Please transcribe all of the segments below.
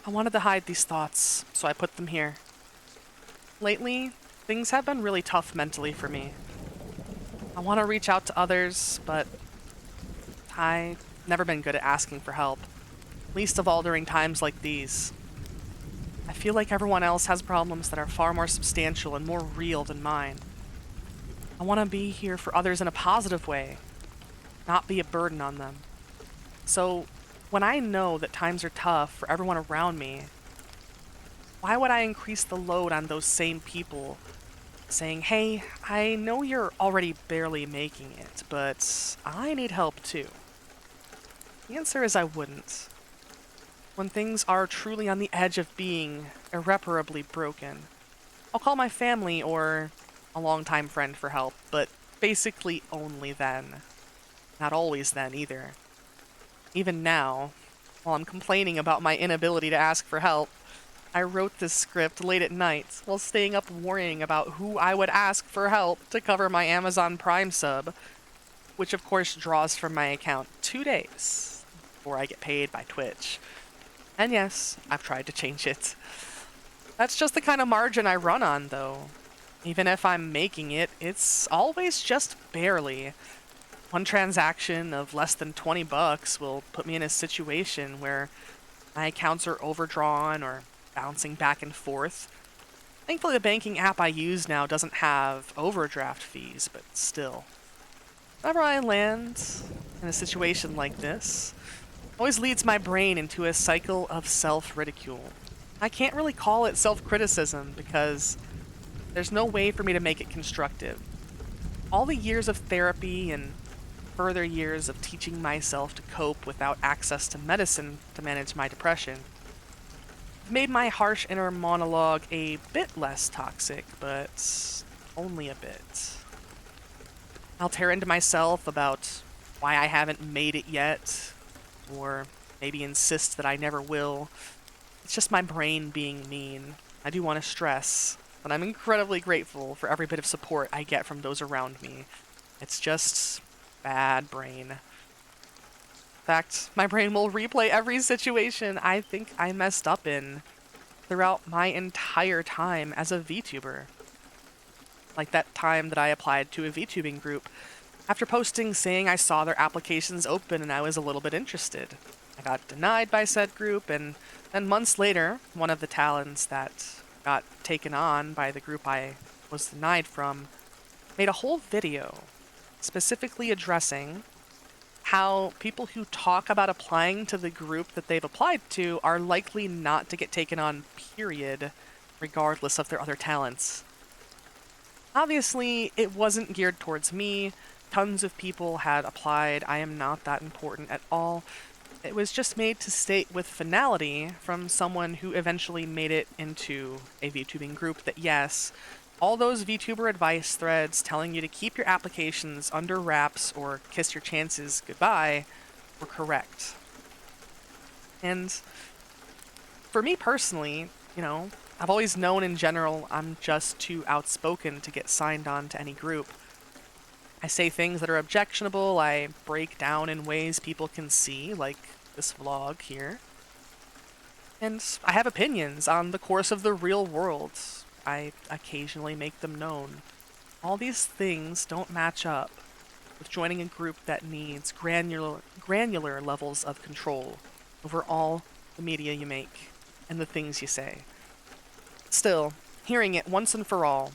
I wanted to hide these thoughts, so I put them here. Lately, things have been really tough mentally for me. I want to reach out to others, but I've never been good at asking for help, least of all during times like these. I feel like everyone else has problems that are far more substantial and more real than mine. I want to be here for others in a positive way, not be a burden on them. So, when I know that times are tough for everyone around me, why would I increase the load on those same people, saying, hey, I know you're already barely making it, but I need help too? The answer is I wouldn't. When things are truly on the edge of being irreparably broken, I'll call my family or a longtime friend for help, but basically only then. Not always then either. Even now, while I'm complaining about my inability to ask for help, I wrote this script late at night while staying up worrying about who I would ask for help to cover my Amazon Prime sub, which of course draws from my account 2 days before I get paid by Twitch. And yes, I've tried to change it. That's just the kind of margin I run on, though. Even if I'm making it, it's always just barely. One transaction of less than 20 bucks will put me in a situation where my accounts are overdrawn or bouncing back and forth. Thankfully, the banking app I use now doesn't have overdraft fees, but still. Whenever I land in a situation like this, it always leads my brain into a cycle of self-ridicule. I can't really call it self-criticism because there's no way for me to make it constructive. All the years of therapy and further years of teaching myself to cope without access to medicine to manage my depression made my harsh inner monologue a bit less toxic, but only a bit. I'll tear into myself about why I haven't made it yet, or maybe insist that I never will. It's just my brain being mean. I do want to stress that I'm incredibly grateful for every bit of support I get from those around me. It's just bad brain. In fact, my brain will replay every situation I think I messed up in throughout my entire time as a VTuber. Like that time that I applied to a VTubing group after posting saying I saw their applications open and I was a little bit interested. I got denied by said group, and then months later, one of the talents that got taken on by the group I was denied from made a whole video specifically addressing how people who talk about applying to the group that they've applied to are likely not to get taken on, period, regardless of their other talents. Obviously, it wasn't geared towards me. Tons of people had applied. I am not that important at all. It was just made to state with finality from someone who eventually made it into a VTubing group that yes, all those VTuber advice threads telling you to keep your applications under wraps or kiss your chances goodbye were correct. And for me personally, I've always known in general I'm just too outspoken to get signed on to any group. I say things that are objectionable, I break down in ways people can see, like this vlog here. And I have opinions on the course of the real world. I occasionally make them known. All these things don't match up with joining a group that needs granular levels of control over all the media you make and the things you say. Still, hearing it once and for all,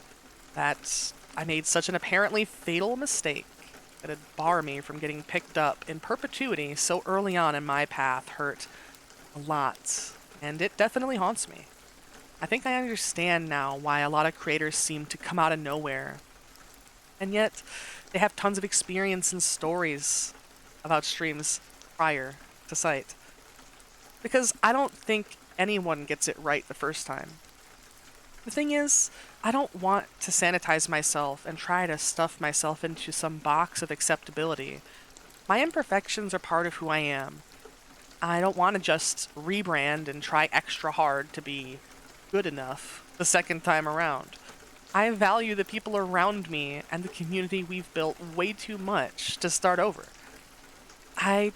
that I made such an apparently fatal mistake that would bar me from getting picked up in perpetuity so early on in my path hurt a lot, and it definitely haunts me. I think I understand now why a lot of creators seem to come out of nowhere, and yet they have tons of experience and stories about streams prior to sight. Because I don't think anyone gets it right the first time. The thing is, I don't want to sanitize myself and try to stuff myself into some box of acceptability. My imperfections are part of who I am. I don't want to just rebrand and try extra hard to be good enough the second time around. I value the people around me and the community we've built way too much to start over. I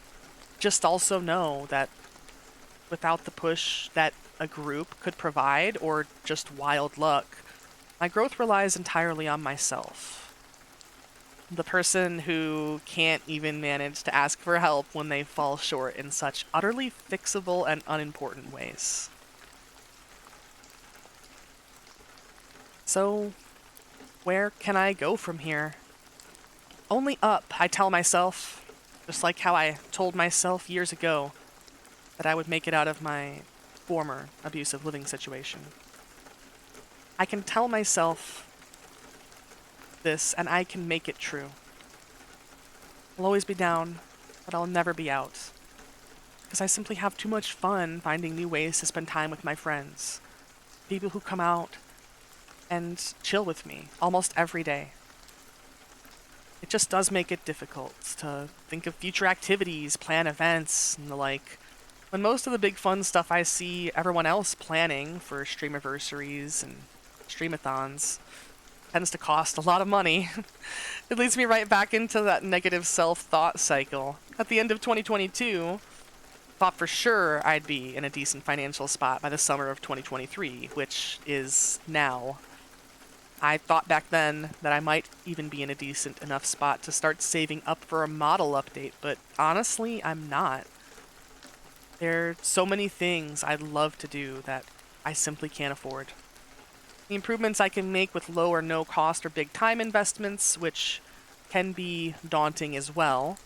just also know that without the push that a group could provide or just wild luck. My growth relies entirely on myself. The person who can't even manage to ask for help when they fall short in such utterly fixable and unimportant ways. So, where can I go from here? Only up, I tell myself, just like how I told myself years ago that I would make it out of my former abusive living situation. I can tell myself this, and I can make it true. I'll always be down, but I'll never be out. Because I simply have too much fun finding new ways to spend time with my friends. People who come out and chill with me almost every day. It just does make it difficult to think of future activities, plan events, and the like, when most of the big fun stuff I see everyone else planning for streamiversaries and streamathons tends to cost a lot of money. It leads me right back into that negative self-thought cycle. At the end of 2022, thought for sure I'd be in a decent financial spot by the summer of 2023, which is now. I thought back then that I might even be in a decent enough spot to start saving up for a model update, but honestly, I'm not. There are so many things I'd love to do that I simply can't afford. The improvements I can make with low or no cost or big time investments, which can be daunting as well.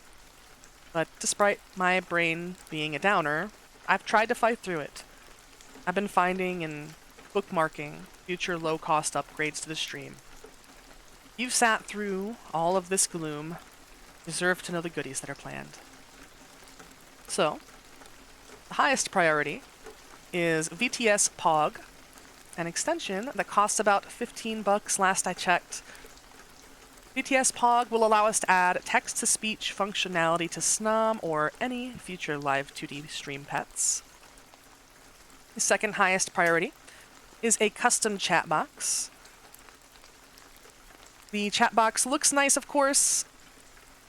But despite my brain being a downer, I've tried to fight through it. I've been finding and bookmarking future low-cost upgrades to the stream. You've sat through all of this gloom, deserve to know the goodies that are planned. So, the highest priority is VTS POG, an extension that costs about $15 last I checked. VTS POG will allow us to add text-to-speech functionality to SNOM or any future live 2D stream pets. The second highest priority is a custom chat box. The chat box looks nice, of course,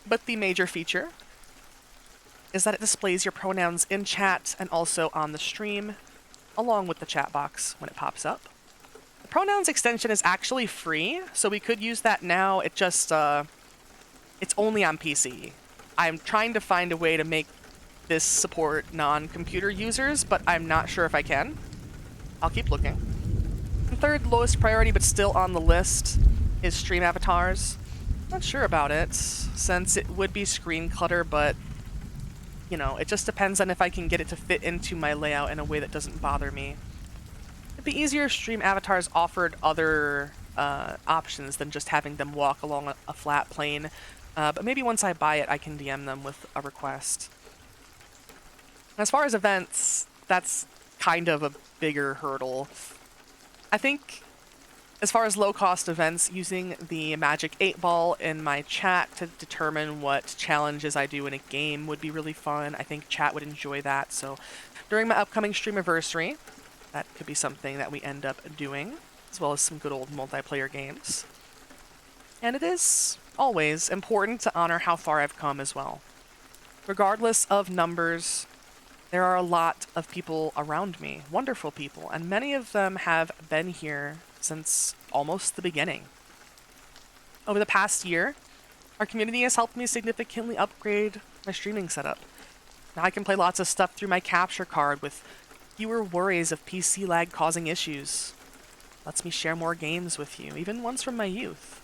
but the major feature is that it displays your pronouns in chat and also on the stream, along with the chat box when it pops up. The pronouns extension is actually free, so we could use that now. It just, it's only on PC. I'm trying to find a way to make this support non-computer users, but I'm not sure if I can. I'll keep looking. The third lowest priority, but still on the list, is stream avatars. Not sure about it, since it would be screen clutter, but you know, it just depends on if I can get it to fit into my layout in a way that doesn't bother me. It'd be easier if stream avatars offered other options than just having them walk along a flat plane, but maybe once I buy it, I can DM them with a request. As far as events, that's kind of a bigger hurdle. I think as far as low-cost events, using the Magic 8-Ball in my chat to determine what challenges I do in a game would be really fun. I think chat would enjoy that. So during my upcoming streamiversary, that could be something that we end up doing, as well as some good old multiplayer games. And it is always important to honor how far I've come as well. Regardless of numbers, there are a lot of people around me, wonderful people, and many of them have been here since almost the beginning. Over the past year, our community has helped me significantly upgrade my streaming setup. Now I can play lots of stuff through my capture card with fewer worries of PC lag causing issues. Lets me share more games with you, even ones from my youth.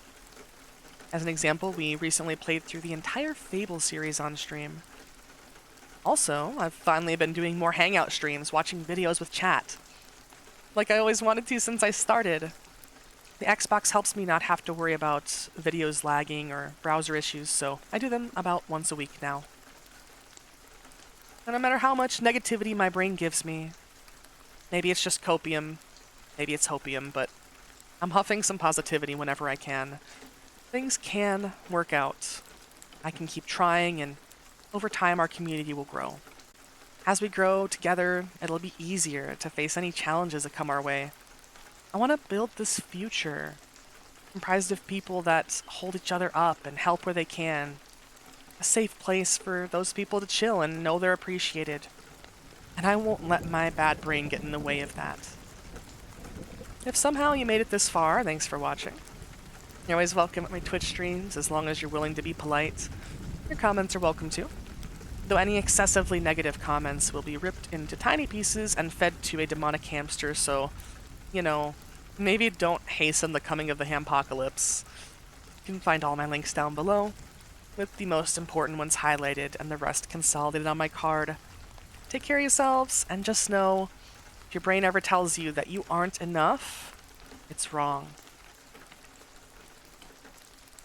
As an example, we recently played through the entire Fable series on stream. Also, I've finally been doing more hangout streams, watching videos with chat. Like I always wanted to since I started. The Xbox helps me not have to worry about videos lagging or browser issues, so I do them about once a week now. And no matter how much negativity my brain gives me, maybe it's just copium, maybe it's hopium, but I'm huffing some positivity whenever I can. Things can work out. I can keep trying, and over time our community will grow. As we grow together, it'll be easier to face any challenges that come our way. I want to build this future, comprised of people that hold each other up and help where they can. A safe place for those people to chill and know they're appreciated. and I won't let my bad brain get in the way of that. If somehow you made it this far, thanks for watching. You're always welcome at my Twitch streams, as long as you're willing to be polite. Your comments are welcome too, though any excessively negative comments will be ripped into tiny pieces and fed to a demonic hamster, so, you know, maybe don't hasten the coming of the hampocalypse. You can find all my links down below, with the most important ones highlighted and the rest consolidated on my card. Take care of yourselves, and just know, if your brain ever tells you that you aren't enough, it's wrong.